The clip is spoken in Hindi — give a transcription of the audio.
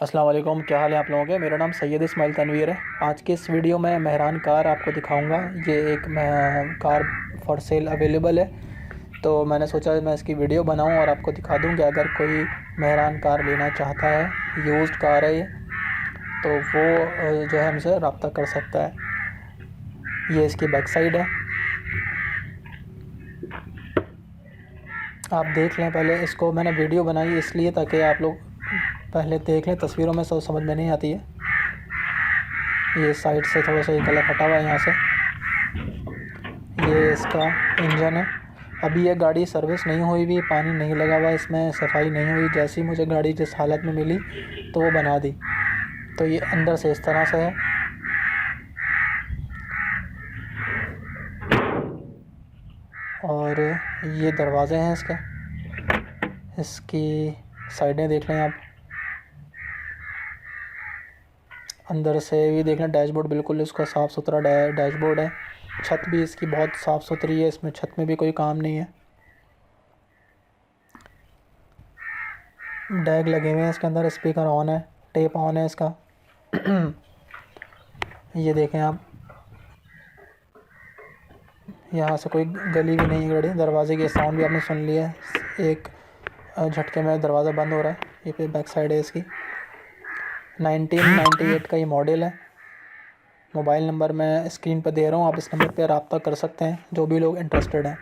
अस्सलाम वालेकुम, क्या हाल है आप लोगों के। मेरा नाम सैयद इस्माइल तनवीर है। आज की इस वीडियो में मेहरान कार आपको दिखाऊंगा। ये एक कार फॉर सेल अवेलेबल है, तो मैंने सोचा मैं इसकी वीडियो बनाऊं और आपको दिखा दूं कि अगर कोई मेहरान कार लेना चाहता है, यूज्ड कार है ये, तो वो जो है हमसे रब्ता कर सकता है। ये इसकी बैक साइड है, आप देख लें। पहले इसको मैंने वीडियो बनाई इसलिए ताकि आप लोग पहले देख लें, तस्वीरों में सब समझ में नहीं आती है। ये साइड से थोड़ा सा ये कलर हटा हुआ है यहाँ से। ये इसका इंजन है। अभी ये गाड़ी सर्विस नहीं हुई हुई, पानी नहीं लगा हुआ, इसमें सफाई नहीं हुई। जैसे ही मुझे गाड़ी जिस हालत में मिली तो वो बना दी। तो ये अंदर से इस तरह से है। और ये दरवाज़े हैं इसके, इसकी साइडें देख लें आप। अंदर से भी देख लें, डैशबोर्ड बिल्कुल इसका साफ़ सुथरा डैशबोर्ड है। छत भी इसकी बहुत साफ़ सुथरी है, इसमें छत में भी कोई काम नहीं है। डैग लगे हुए हैं इसके अंदर, स्पीकर ऑन है, टेप ऑन है इसका। ये देखें आप, यहाँ से कोई गली भी नहीं है गाड़ी। दरवाजे के साउंड भी आपने सुन लिया है, एक झटके में दरवाज़ा बंद हो रहा है। ये पे बैक साइड है इसकी। 1998 का ये मॉडल है। मोबाइल नंबर मैं स्क्रीन पर दे रहा हूँ, आप इस नंबर पर रब्ता कर सकते हैं जो भी लोग इंटरेस्टेड हैं।